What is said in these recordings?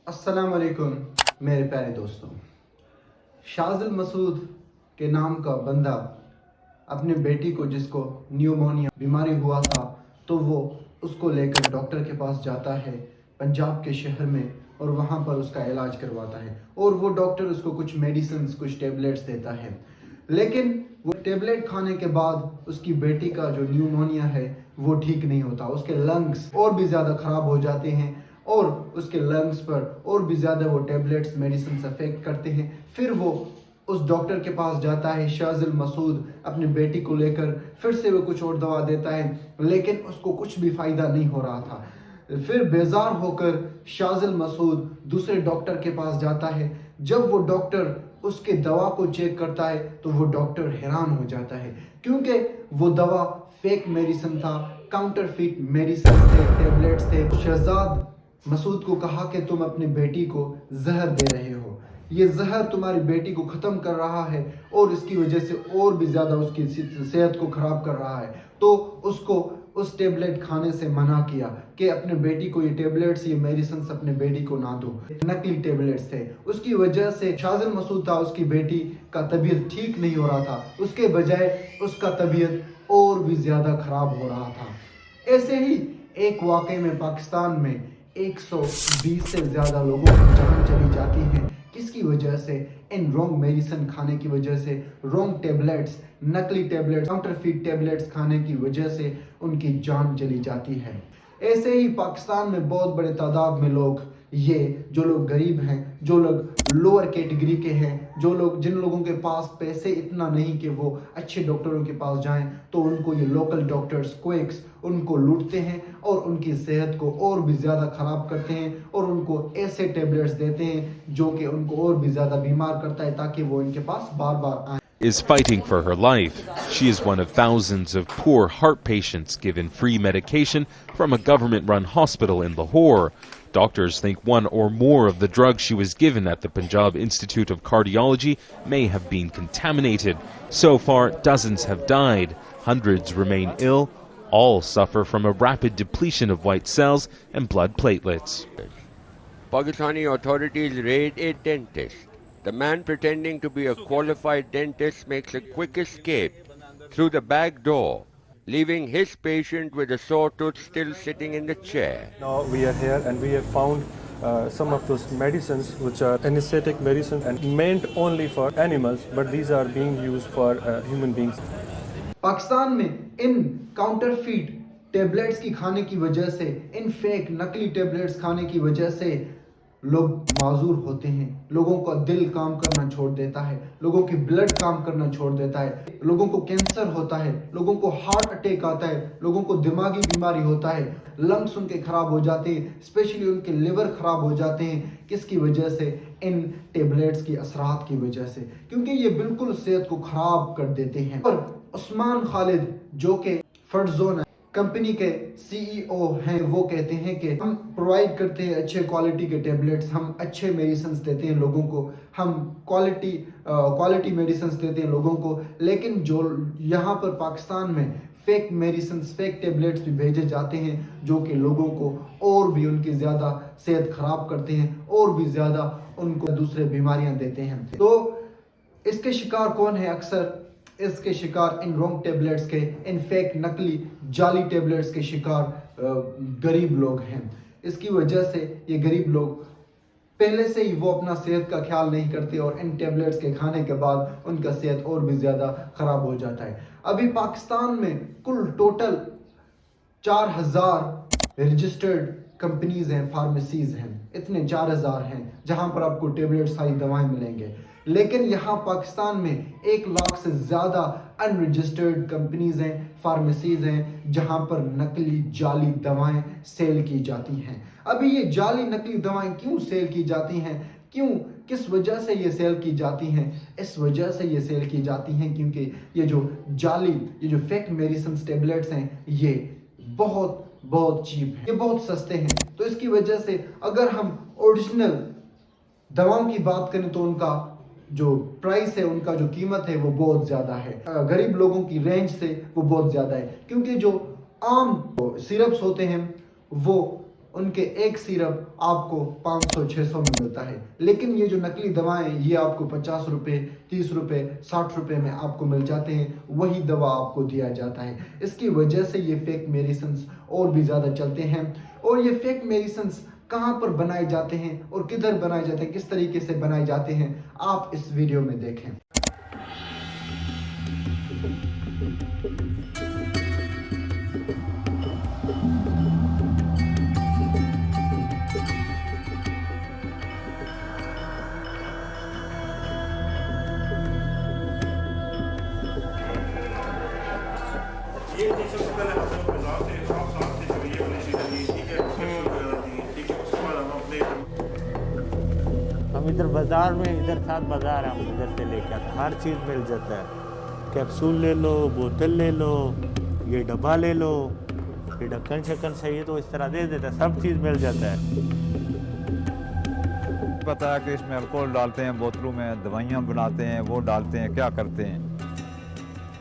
السلام علیکم میرے پیارے دوستوں. شاذل مسعود کے نام کا بندہ اپنے بیٹی کو جس کو نیومونیا بیماری ہوا تھا تو وہ اس کو لے کر ڈاکٹر کے پاس جاتا ہے پنجاب کے شہر میں اور وہاں پر اس کا علاج کرواتا ہے اور وہ ڈاکٹر اس کو کچھ میڈیسنز کچھ ٹیبلیٹس دیتا ہے. لیکن وہ ٹیبلیٹ کھانے کے بعد اس کی بیٹی کا جو نیومونیا ہے وہ ٹھیک نہیں ہوتا. اس کے لنگس اور بھی زیادہ خراب ہو جاتے ہیں اور اس کے لنگس پر اور بھی زیادہ وہ ٹیبلیٹس میڈیسنز افیکٹ کرتے ہیں. پھر وہ اس ڈاکٹر کے پاس جاتا ہے شاذل مسعود اپنی بیٹی کو لے کر. پھر سے وہ کچھ اور دوا دیتا ہے لیکن اس کو کچھ بھی فائدہ نہیں ہو رہا تھا. پھر بیزار ہو کر شاذل مسعود دوسرے ڈاکٹر کے پاس جاتا ہے. جب وہ ڈاکٹر اس کے دوا کو چیک کرتا ہے تو وہ ڈاکٹر حیران ہو جاتا ہے کیونکہ وہ دوا فیک میڈیسن تھا, کاؤنٹر فیٹ میڈیسن تھے, ٹیبلیٹس تھے. شہزاد مسعود کو کہا کہ تم اپنی بیٹی کو زہر دے رہے ہو, یہ زہر تمہاری بیٹی کو ختم کر رہا ہے اور اس کی وجہ سے اور بھی زیادہ اس کی صحت کو خراب کر رہا ہے. تو اس کو اس ٹیبلیٹ کھانے سے منع کیا کہ اپنے بیٹی کو یہ ٹیبلیٹس یہ میڈیسنز اپنے بیٹی کو نہ دو. نقلی ٹیبلیٹس تھے. اس کی وجہ سے شاذل مسعود تھا اس کی بیٹی کا طبیعت ٹھیک نہیں ہو رہا تھا, اس کے بجائے اس کا طبیعت اور بھی زیادہ خراب ہو رہا تھا. ایسے ہی ایک واقعے میں پاکستان میں 120 سے زیادہ لوگوں کی جان چلی جاتی ہے. کس کی وجہ سے؟ ان رونگ میڈیسن کھانے کی وجہ سے, رونگ ٹیبلیٹس, نقلی ٹیبلیٹس, کاؤنٹر فیٹ ٹیبلیٹس کھانے کی وجہ سے ان کی جان چلی جاتی ہے. ایسے ہی پاکستان میں بہت بڑے تعداد میں لوگ, یہ جو لوگ غریب ہیں, جو لوگ لوور کیٹیگری کے ہیں, جن لوگوں کے پاس پیسے اتنا نہیں کہ وہ اچھے ڈاکٹروں کے پاس جائیں, تو ان کو یہ لوکل ڈاکٹرز کوئکس ان کو لوٹتے ہیں اور ان کی صحت کو اور بھی زیادہ خراب کرتے ہیں اور ان کو ایسے ٹیبلیٹس دیتے ہیں جو کہ ان کو اور بھی زیادہ بیمار کرتا ہے تاکہ وہ ان کے پاس بار بار آئیں. Is fighting for her life. She is one of thousands of poor heart patients given free medication from a government-run hospital in Lahore. Doctors think one or more of the drugs she was given at the Punjab Institute of Cardiology may have been contaminated. So far, dozens have died. Hundreds remain ill. All suffer from a rapid depletion of white cells and blood platelets. Pakistani authorities raid a dentist. The man pretending to be a qualified dentist makes a quick escape through the back door, leaving his patient with a sore tooth still sitting in the chair. Now we are here and we have found some of those medicines which are anesthetic medicine and meant only for animals, but these are being used for human beings. Pakistan میں ان counter fat tablets کی کھانے کی وجہ سے, ان fake نقلی tablets کھانے کی وجہ سے لوگ معذور ہوتے ہیں. لوگوں کا دل کام کرنا چھوڑ دیتا ہے, لوگوں کی بلڈ کام کرنا چھوڑ دیتا ہے, لوگوں کو کینسر ہوتا ہے, لوگوں کو ہارٹ اٹیک آتا ہے, لوگوں کو دماغی بیماری ہوتا ہے, لنگس ان کے خراب ہو جاتے ہیں, اسپیشلی ان کے لیور خراب ہو جاتے ہیں. کس کی وجہ سے؟ ان ٹیبلیٹس کی اثرات کی وجہ سے, کیونکہ یہ بالکل صحت کو خراب کر دیتے ہیں. اور عثمان خالد جو کہ فرڈزون کمپنی کے سی ای او ہیں, وہ کہتے ہیں کہ ہم پرووائڈ کرتے ہیں اچھے کوالٹی کے ٹیبلیٹس, ہم اچھے میڈیسنز دیتے ہیں لوگوں کو, ہم کوالٹی میڈیسنز دیتے ہیں لوگوں کو, لیکن جو یہاں پر پاکستان میں فیک میڈیسنز فیک ٹیبلیٹس بھی بھیجے جاتے ہیں جو کہ لوگوں کو اور بھی ان کی زیادہ صحت خراب کرتے ہیں اور بھی زیادہ ان کو دوسرے بیماریاں دیتے ہیں. تو اس کے شکار کون ہے؟ اکثر اس کے شکار ان رونگ ٹیبلیٹس کے, ان فیک نقلی جعلی ٹیبلیٹس کے شکار غریب لوگ ہیں. اس کی وجہ سے یہ غریب لوگ پہلے سے ہی وہ اپنا صحت کا خیال نہیں کرتے اور ان ٹیبلیٹس کے کھانے کے بعد ان کا صحت اور بھی زیادہ خراب ہو جاتا ہے. ابھی پاکستان میں کل ٹوٹل 4000 رجسٹرڈ کمپنیز ہیں, فارمیسیز ہیں, اتنے 4000 ہیں جہاں پر آپ کو ٹیبلیٹ ساری دوائیں ملیں گے. لیکن یہاں پاکستان میں 1 لاکھ سے زیادہ ان رجسٹرڈ کمپنیز ہیں, فارمیسیز ہیں جہاں پر نقلی جعلی دوائیں سیل کی جاتی ہیں. ابھی یہ جعلی نقلی دوائیں کیوں سیل کی جاتی ہیں, کس وجہ سے یہ سیل کی جاتی ہیں؟ اس وجہ سے یہ سیل کی جاتی ہیں کیونکہ یہ جو فیک میڈیسنز ٹیبلیٹس ہیں یہ بہت چیپ ہیں, یہ بہت سستے ہیں. تو اس کی وجہ سے اگر ہم اوریجنل دواؤں کی بات کریں تو ان کا جو پرائس ہے, ان کا جو قیمت ہے وہ بہت زیادہ ہے. غریب لوگوں کی رینج سے وہ بہت زیادہ ہے کیونکہ جو عام سیرپس ہوتے ہیں وہ ان کے ایک سیرپ آپ کو 500-600 میں ملتا ہے، لیکن یہ جو نقلی دوائیں یہ آپ کو 50 روپے 30 روپے 60 روپے میں آپ کو مل جاتے ہیں، وہی دوا آپ کو دیا جاتا ہے۔ اس کی وجہ سے یہ فیک میڈیسنز اور بھی زیادہ چلتے ہیں، اور یہ فیک میڈیسنز کہاں پر بنائے جاتے ہیں اور کدھر بنائے جاتے ہیں، کس طریقے سے بنائے جاتے ہیں، آپ اس ویڈیو میں دیکھیں۔ یہ چیز سب سے پہلے ہم لوگ بازار سے صاف سے جو یہ والی چیزیں لی، ٹھیک ہے، ٹھیک ہے، اس کے بعد ہم اپنے ہم ادھر بازار میں ادھر ساتھ بازار ہم ادھر سے لے کے آتے ہیں، ہر چیز مل جاتا ہے، کیپسول لے لو، بوتل لے لو، یہ ڈبہ لے لو، یہ ڈھکن شکن صحیح تو اس طرح دے دیتا ہے، سب چیز مل جاتا ہے۔ پتا ہے کہ اس میں الکوہل ڈالتے ہیں، بوتلوں میں دوائیاں بناتے ہیں، وہ ڈالتے ہیں، کیا کرتے ہیں۔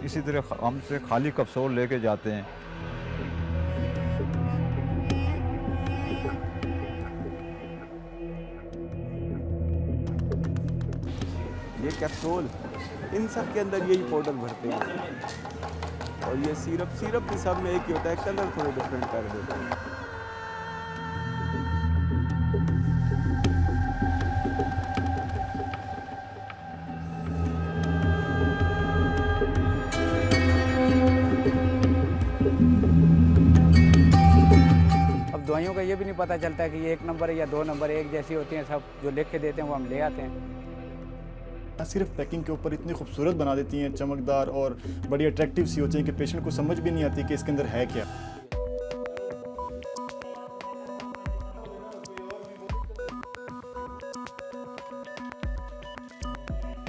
اسی طرح ہم سے خالی کپسول لے کے جاتے ہیں۔ یہ کیپسول ان سب کے اندر یہی پاؤڈر بھرتے ہیں، اور یہ سیرپ بھی سب میں ایک ہی ہوتا ہے، کلر تھوڑے ڈفرینٹ کر دیتے ہیں۔ اب دوائیوں کا یہ بھی نہیں پتہ چلتا ہے کہ یہ 1 نمبر ہے یا 2 نمبر، ایک جیسی ہوتی ہیں، سب جو لکھ کے دیتے ہیں وہ ہم لے آتے ہیں۔ صرف پیکنگ کے اوپر اتنی خوبصورت بنا دیتی ہیں، چمکدار اور بڑی اٹریکٹیو سی ہوتی ہیں کہ پیشنٹ کو سمجھ بھی نہیں آتی کہ اس کے اندر ہے کیا۔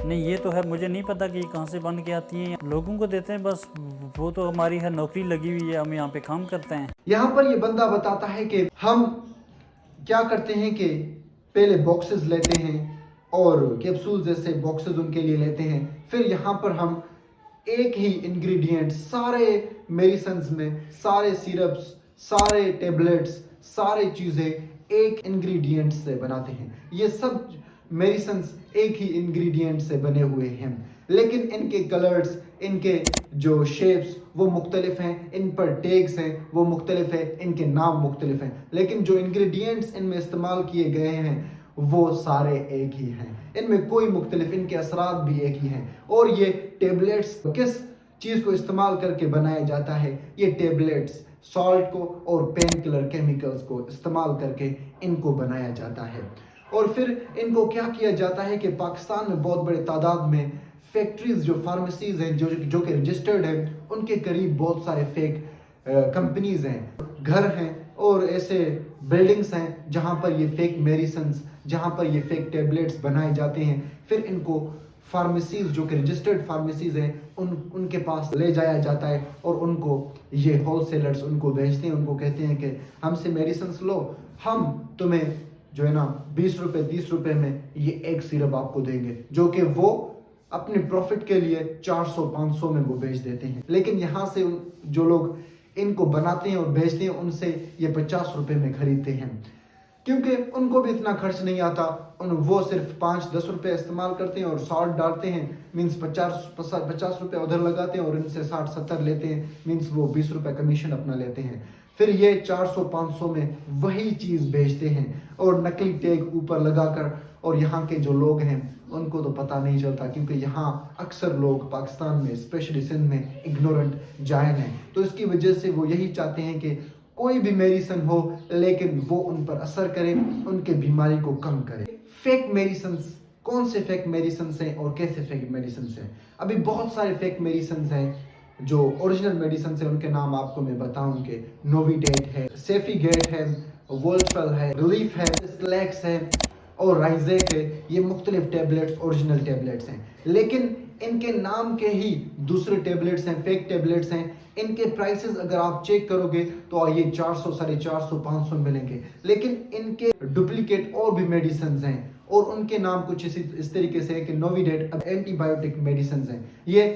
نہیں یہ تو ہے، مجھے نہیں پتا کہ یہ کہاں سے بن کے آتی ہیں، لوگوں کو دیتے ہیں بس، وہ تو ہماری ہے نوکری لگی ہوئی ہے، ہم یہاں پہ کام کرتے ہیں۔ یہاں پر یہ بندہ بتاتا ہے کہ ہم کیا کرتے ہیں کہ پہلے باکسز لیتے ہیں اور کیپسول جیسے باکسز ان کے لیے لیتے ہیں، پھر یہاں پر ہم ایک ہی انگریڈینٹ سارے میڈیسنز میں، سارے سیرپس، سارے ٹیبلٹس، سارے چیزیں ایک انگریڈینٹ سے بناتے ہیں۔ یہ سب میڈیسنز ایک ہی انگریڈینٹ سے بنے ہوئے ہیں، لیکن ان کے کلرز، ان کے جو شیپس وہ مختلف ہیں، ان پر ٹیگز ہیں وہ مختلف ہیں، ان کے نام مختلف ہیں، لیکن جو انگریڈینٹس ان میں استعمال کیے گئے ہیں وہ سارے ایک ہی ہیں، ان میں کوئی مختلف، ان کے اثرات بھی ایک ہی ہیں۔ اور یہ ٹیبلٹس کس چیز کو استعمال کر کے بنایا جاتا ہے؟ یہ ٹیبلٹس سالٹ کو اور پین کلر کیمیکلز کو استعمال کر کے ان کو بنایا جاتا ہے۔ اور پھر ان کو کیا کیا جاتا ہے کہ پاکستان میں بہت بڑے تعداد میں فیکٹریز، جو فارمیسیز ہیں جو کہ رجسٹرڈ ہیں، ان کے قریب بہت سارے فیک کمپنیز ہیں، گھر ہیں اور ایسے بلڈنگز ہیں جہاں پر یہ فیک میڈیسنز، جہاں پر یہ فیک ٹیبلٹس بنائے جاتے ہیں۔ پھر ان کو فارمیسیز جو کہ رجسٹرڈ فارمیسیز ہیں ان کے پاس لے جایا جاتا ہے، اور ان کو یہ ہول سیلرز ان کو بھیجتے ہیں، ان کو کہتے ہیں کہ ہم سے میڈیسنز لو، ہم تمہیں جو ہے نا 20 روپے 30 روپے میں یہ ایک سیرپ آپ کو دیں گے، جو کہ وہ اپنے پروفٹ کے لیے 400-500 میں وہ بیچ دیتے ہیں۔ لیکن یہاں سے جو لوگ ان کو بناتے ہیں اور بیچتے ہیں ان سے یہ 50 روپے میں خریدتے ہیں، کیونکہ ان کو بھی اتنا خرچ نہیں آتا، وہ صرف 5-10 روپے استعمال کرتے ہیں اور سالٹ ڈالتے ہیں، مینس 50 روپے ادھر لگاتے ہیں اور ان سے 60-70 لیتے ہیں، مینس وہ 20 روپے کمیشن اپنا لیتے ہیں۔ پھر یہ 400-500 میں وہی چیز بیچتے ہیں اور نقلی ٹیگ اوپر لگا کر، اور یہاں کے جو لوگ ہیں ان کو تو پتہ نہیں چلتا، کیونکہ یہاں اکثر لوگ پاکستان میں اسپیشلی سندھ میں اگنورنٹ جاہل ہیں، تو اس کی وجہ سے وہ یہی چاہتے ہیں کہ کوئی بھی میڈیسن ہو لیکن وہ ان پر اثر کرے، ان کے بیماری کو کم کرے۔ فیک میڈیسنز، کون سے فیک میڈیسنز ہیں اور کیسے فیک میڈیسنز ہیں؟ ابھی بہت سارے فیک میڈیسنز ہیں، جو اوریجنل میڈیسنز ہیں ان کے نام آپ کو میں بتاؤں کہ نووی ڈیٹ ہے، سیفی گیٹ ہے، وولٹرل ہے، ریلیف ہے، سلیکس ہے اور رائزیک ہے۔ یہ مختلف ٹیبلٹس اوریجنل ٹیبلٹس ہیں، لیکن ان کے نام کے ہی دوسرے ٹیبلٹس ہیں، فیک ٹیبلٹس ہیں۔ ان کے پرائسز اگر آپ چیک کرو گے تو یہ 400 450 500 ملیں گے، لیکن ان کے ڈپلیکیٹ اور بھی میڈیسنز ہیں، اور ان کے نام کچھ اس طریقے سے ہے کہ نووی ڈیٹ اب اینٹی بایوٹک میڈیسنز ہیں۔ یہ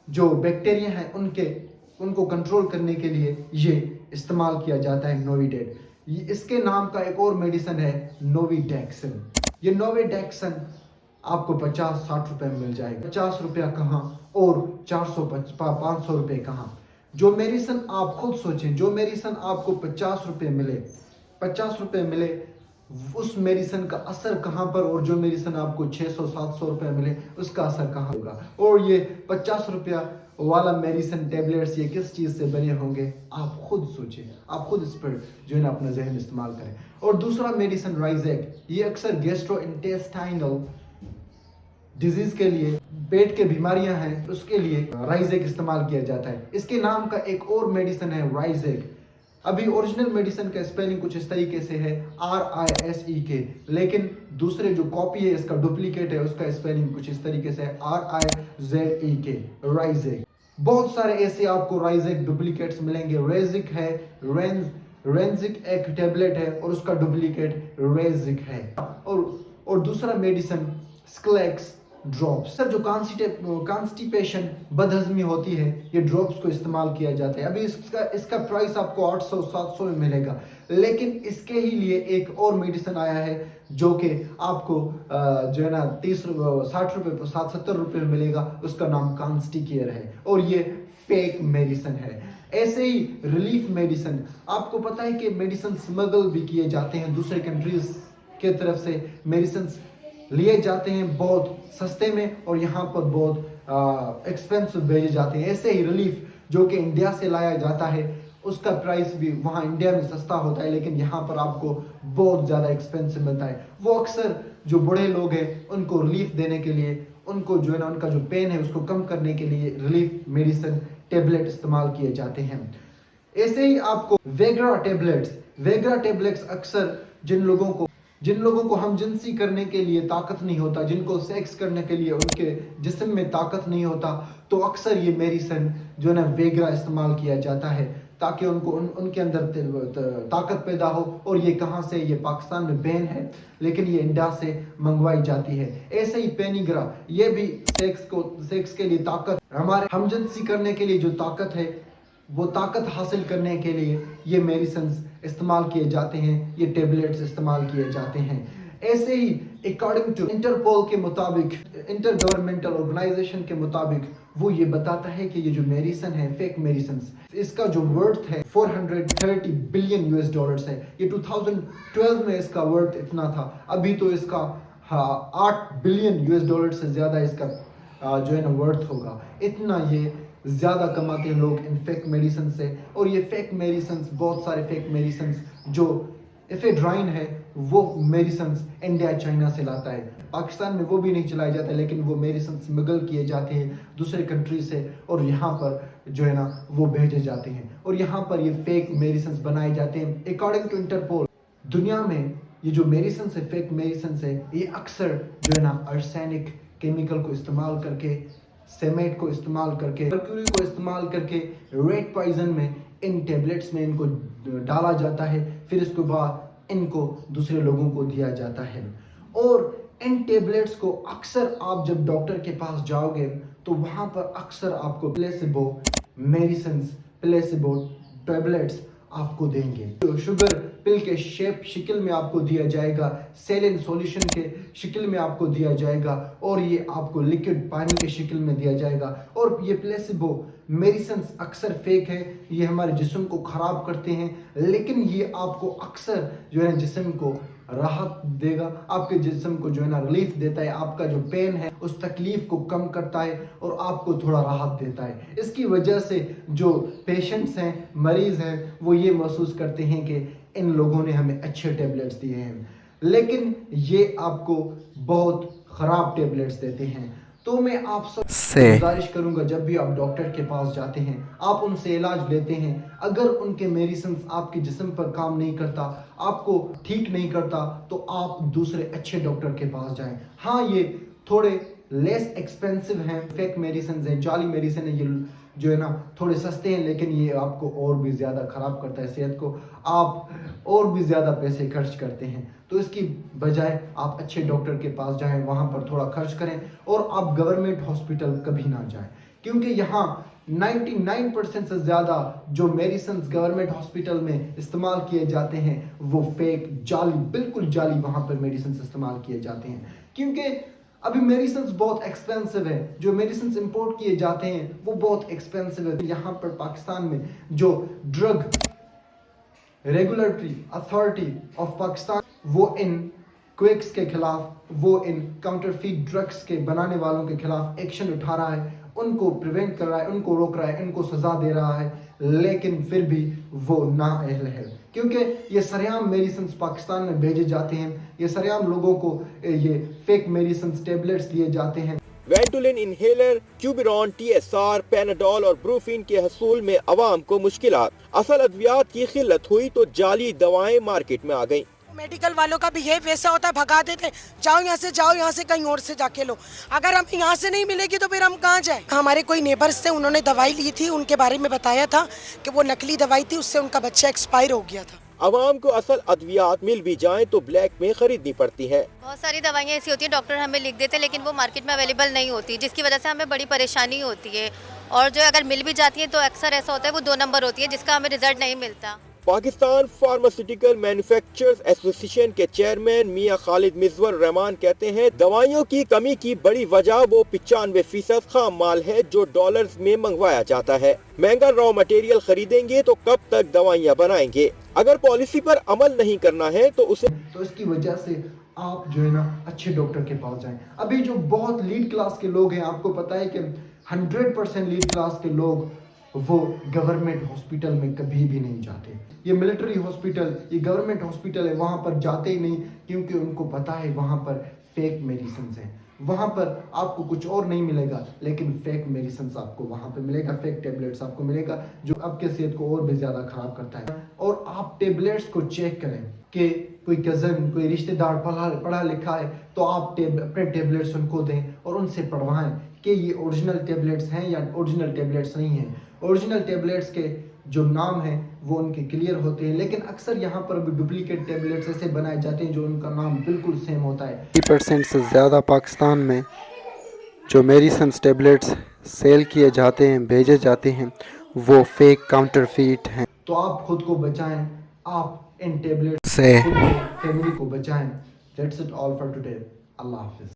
جو بیکٹیریا ہیں ان کو کنٹرول کرنے کے لیے یہ استعمال کیا جاتا ہے نووی ڈیٹ۔ اس کے نام کا ایک اور میڈیسن ہے نوویڈیکسن. یہ نوویڈیکسن آپ کو 50-60 روپے میں مل جائے گا. 50 روپیہ کہاں اور 400-500 روپے کہاں. جو میڈیسن آپ خود سوچیں, جو میڈیسن آپ کو 50 روپے ملے اس میڈیسن کا اثر کہاں پر, اور جو میڈیسن آپ کو 600-700 روپے ملے اس کا اثر کہاں ہوگا. اور یہ 50 روپیہ والا میڈیسن ٹیبلیٹس یہ کس چیز سے بنے ہوں گے, آپ خود سوچیں, آپ خود اس پر جو ہے نا اپنا ذہن استعمال کریں. اور دوسرا میڈیسن رائزیک, یہ اکثر گیسٹرو انٹیسٹائنل ڈیزیز کے لیے, پیٹ کے بیماریاں ہیں اس کے لیے رائزیک استعمال کیا جاتا ہے. اس کے نام کا ایک اور میڈیسن ہے رائزیک. ابھی اوریجنل میڈیسن کا اسپیلنگ کچھ اس طریقے سے ہے RISEK, لیکن دوسرے جو کاپی ہے اس کا ڈپلیکیٹ ہے اس کا اسپیلنگ کچھ اس طریقے سے ہے RIZEK, رائزیک. بہت سارے ایسے آپ کو رائزیک ڈپلیکیٹس ملیں گے. ریزک ہے, رینزک ایک ٹیبلٹ ہے اور اس کا ڈپلیکیٹ ریزک ہے. اور دوسرا میڈیسن سکلیکس ڈراپس. سر جو کانسٹیپیشن بدہضمی ہوتی ہے یہ ڈراپس کو استعمال کیا جاتا ہے. ابھی اس کا پرائس آپ کو 800-700 میں ملے گا, لیکن اس کے ہی لیے ایک اور میڈیسن آیا ہے جو کہ آپ کو جو ہے نا 60 روپے 70 روپے میں ملے گا. اس کا نام کانسٹی کیئر ہے اور یہ فیک میڈیسن ہے. ایسے ہی ریلیف میڈیسن, آپ کو پتہ ہے کہ میڈیسن سمگل بھی کیے جاتے ہیں, دوسرے کنٹریز کے طرف سے میڈیسنز لیے جاتے ہیں بہت سستے میں اور یہاں پر بہت ایکسپینسو بھیجے جاتے ہیں. ایسے ہی ریلیف جو کہ انڈیا سے لایا جاتا ہے اس کا پرائس بھی وہاں انڈیا میں سستا ہوتا ہے, لیکن یہاں پر آپ کو بہت زیادہ ایکسپینسو ملتا ہے. وہ اکثر جو بڑے لوگ ہیں ان کو ریلیف دینے کے لیے, ان کو جو ہے نا ان کا جو پین ہے اس کو کم کرنے کے لیے ریلیف میڈیسن ٹیبلٹ استعمال کیے جاتے ہیں. ایسے ہی آپ کو ویگرا ٹیبلٹس اکثر جن لوگوں کو ہم جنسی کرنے کے لیے طاقت نہیں ہوتا, جن کو سیکس کرنے کے لیے ان کے جسم میں طاقت نہیں ہوتا, تو اکثر یہ میڈیسن جو ہے نا ویگرا استعمال کیا جاتا ہے تاکہ ان کے اندر طاقت پیدا ہو. اور یہ کہاں سے, یہ پاکستان میں بین ہے لیکن یہ انڈیا سے منگوائی جاتی ہے. ایسے ہی پینیگرا, یہ بھی سیکس کے لیے طاقت, ہمارے ہم جنسی کرنے کے لیے جو طاقت ہے وہ طاقت حاصل کرنے کے لیے یہ میڈیسنز استعمال کیے جاتے ہیں, یہ ٹیبلٹس استعمال کیے جاتے ہیں. ایسے ہی اکارڈنگ ٹو انٹرپول کے مطابق, انٹر گورنمنٹل آرگنائزیشن کے مطابق وہ یہ بتاتا ہے کہ یہ جو میڈیسن ہے فیک میڈیسنز, اس کا جو ورتھ ہے $430 بلین ہے. یہ 2012 میں اس کا ورتھ اتنا تھا, ابھی تو اس کا $8 بلین سے زیادہ اس کا جو ہے نا ورتھ ہوگا. اتنا یہ زیادہ کماتے ہیں لوگ ان فیک میڈیسن سے. اور یہ فیک میڈیسنز, بہت سارے فیک میڈیسنز جو ایفیڈرائن ہے وہ میڈیسنز انڈیا چائنا سے لاتا ہے. پاکستان میں وہ بھی نہیں چلایا جاتا, لیکن وہ میڈیسنز سمگل کیے جاتے ہیں دوسرے کنٹری سے اور یہاں پر جو ہے نا وہ بھیجے جاتے ہیں اور یہاں پر یہ فیک میڈیسنز بنائے جاتے ہیں. اکارڈنگ ٹو انٹرپول دنیا میں یہ جو میڈیسنز ہے فیک میڈیسنز ہے یہ اکثر جو ہے نا ارسینک کیمیکل کو استعمال کر کے, سیمیٹ کو استعمال کر کے, مرکوری کو استعمال کر کے, ریڈ پوائزن میں ان ٹیبلٹس میں ان کو ڈالا جاتا ہے, پھر اس کے بعد ان کو دوسرے لوگوں کو دیا جاتا ہے. اور ان ٹیبلٹس کو اکثر آپ جب ڈاکٹر کے پاس جاؤ گے تو وہاں پر اکثر آپ کو پلیسیبو میڈیسنز, پلیسیبو ٹیبلٹس آپ کو دیں گے. شوگر پل کے شکل میں آپ کو دیا جائے گا, سیلن سولوشن کے شکل میں آپ کو دیا جائے گا, اور یہ آپ کو لیکوڈ پانی کے شکل میں دیا جائے گا. اور یہ پلیسیبو میڈیسنز اکثر فیک ہے, یہ ہمارے جسم کو خراب کرتے ہیں, لیکن یہ آپ کو اکثر جو ہے جسم کو راحت دے گا, آپ کے جسم کو جو ہے نا ریلیف دیتا ہے, آپ کا جو پین ہے اس تکلیف کو کم کرتا ہے اور آپ کو تھوڑا راحت دیتا ہے. اس کی وجہ سے جو پیشنٹس ہیں, مریض ہیں, وہ یہ محسوس کرتے ہیں کہ ان لوگوں نے ہمیں اچھے ٹیبلٹس دیے ہیں, لیکن یہ آپ کو بہت خراب ٹیبلٹس دیتے ہیں. تو میں آپ سب سے گزارش کروں گا جب بھی آپ ڈاکٹر کے پاس جاتے ہیں, آپ ان سے علاج لیتے ہیں, اگر ان کے میڈیسنز آپ کے جسم پر کام نہیں کرتا, آپ کو ٹھیک نہیں کرتا, تو آپ دوسرے اچھے ڈاکٹر کے پاس جائیں. ہاں یہ تھوڑے لیس ایکسپینسو ہیں, فیک میڈیسنز ہیں, جعلی میڈیسن ہے, یہ جو ہے نا تھوڑے سستے ہیں, لیکن یہ آپ کو اور بھی زیادہ خراب کرتا ہے صحت کو, آپ اور بھی زیادہ پیسے خرچ کرتے ہیں. تو اس کی بجائے آپ اچھے ڈاکٹر کے پاس جائیں, وہاں پر تھوڑا خرچ کریں, اور آپ گورنمنٹ ہاسپٹل کبھی نہ جائیں, کیونکہ یہاں 99% سے زیادہ جو میڈیسنز گورنمنٹ ہاسپٹل میں استعمال کیے جاتے ہیں وہ فیک، جعلی، بالکل جعلی وہاں پر میڈیسنز استعمال کیے جاتے ہیں، کیونکہ ابھی میڈیسنز بہت ایکسپینسو ہے، جو میڈیسنز امپورٹ کیے جاتے ہیں وہ بہت ایکسپینسو ہے۔ یہاں پر پاکستان میں جو drug regulatory authority of Pakistan وہ ان کوئکس کے خلاف، وہ ان کاؤنٹر فیٹ ڈرگس کے بنانے والوں کے خلاف ایکشن اٹھا رہا ہے، ان کو پریونٹ کر رہا ہے، ان کو روک رہا ہے، ان کو سزا دے رہا ہے، لیکن پھر بھی وہ نااہل ہے، کیونکہ یہ سریعام میڈیسنز پاکستان میں بھیجے جاتے ہیں، یہ سریعام لوگوں کو یہ فیک میڈیسنز ٹیبلٹس دیے جاتے ہیں۔ وینٹولن انہیلر، کیوبیرون، ٹی ایس آر، پیناڈول اور بروفین کے حصول میں عوام کو مشکلات، اصل ادویات کی قلت ہوئی تو جعلی دوائیں مارکیٹ میں آ گئیں۔ میڈیکل والوں کا بہیو ویسا ہوتا ہے، بھگا دیتے ہیں، جاؤ یہاں سے کہیں اور سے جا کے لو، اگر ہم یہاں سے نہیں ملے گی تو پھر ہم کہاں جائیں؟ ہمارے کوئی نیبرز تھے، انہوں نے دوائی لی تھی، ان کے بارے میں بتایا تھا کہ وہ نکلی دوائی تھی، اس سے ان کا بچہ ایکسپائر ہو گیا تھا۔ عوام کو اصل ادویات مل بھی جائیں تو بلیک میں خریدنی پڑتی ہیں۔ بہت ساری دوائیاں ایسی ہوتی ہیں ڈاکٹر ہمیں لکھ دیتے ہیں لیکن وہ مارکیٹ میں اویلیبل نہیں ہوتی، جس کی وجہ سے ہمیں بڑی پریشانی ہوتی ہے، اور جو اگر مل بھی جاتی ہے تو اکثر ایسا ہوتا ہے وہ 2 نمبر ہوتی ہے جس کا ہمیں رزلٹ نہیں ملتا۔ پاکستان فارماسیوٹیکل مینوفیکچررز ایسوسی ایشن کے چیئرمین میاں خالد مزور رحمان کہتے ہیں دوائیوں کی کمی کی بڑی وجہ وہ 95% خام مال ہے جو ڈالرز میں منگوایا جاتا ہے۔ مہنگا را مٹیریل خریدیں گے تو کب تک دوائیاں بنائیں گے؟ اگر پالیسی پر عمل نہیں کرنا ہے تو اس کی وجہ سے آپ جو ہے نا اچھے ڈاکٹر کے پاس جائیں۔ ابھی جو بہت لیڈ کلاس کے لوگ ہیں، آپ کو پتہ ہے کہ 100% لیڈ کلاس کے لوگ وہ گورنمنٹ ہاسپٹل میں کبھی بھی نہیں جاتے۔ یہ ملٹری ہاسپٹل، یہ گورنمنٹ ہاسپٹل ہے، وہاں پر جاتے ہی نہیں، کیونکہ ان کو پتہ ہے وہاں پر فیک میڈیسنز ہیں، وہاں پر آپ کو کچھ اور نہیں ملے گا لیکن فیک میڈیسنز آپ کو وہاں پہ ملے گا، فیک ٹیبلٹس آپ کو ملے گا جو آپ کے صحت کو اور بھی زیادہ خراب کرتا ہے۔ اور آپ ٹیبلٹس کو چیک کریں کہ کوئی کزن، کوئی رشتہ دار پڑھا لکھا ہے تو آپ اپنے ٹیبلٹس ان کو دیں اور ان سے پڑھوائیں کہ یہ اوریجنل ٹیبلٹس ہیں یا اوریجنل ٹیبلٹس نہیں ہیں۔ اوریجنل ٹیبلٹس کے جو نام ہیں وہ ان کے کلیئر ہوتے ہیں، لیکن اکثر یہاں پر بھی ڈپلیکیٹ ٹیبلٹس ایسے بنائے جاتے ہیں جو ان کا نام بالکل سیم ہوتا ہے۔ 30% سے زیادہ پاکستان میں جو میڈیسنز ٹیبلٹس سیل کیے جاتے ہیں، بھیجے جاتے ہیں، وہ فیک کاؤنٹر فیٹ ہیں۔ تو آپ خود کو بچائیں، آپ ان ٹیبلٹس سے فیملی کو بچائیں۔ That's it all for today. اللہ حافظ۔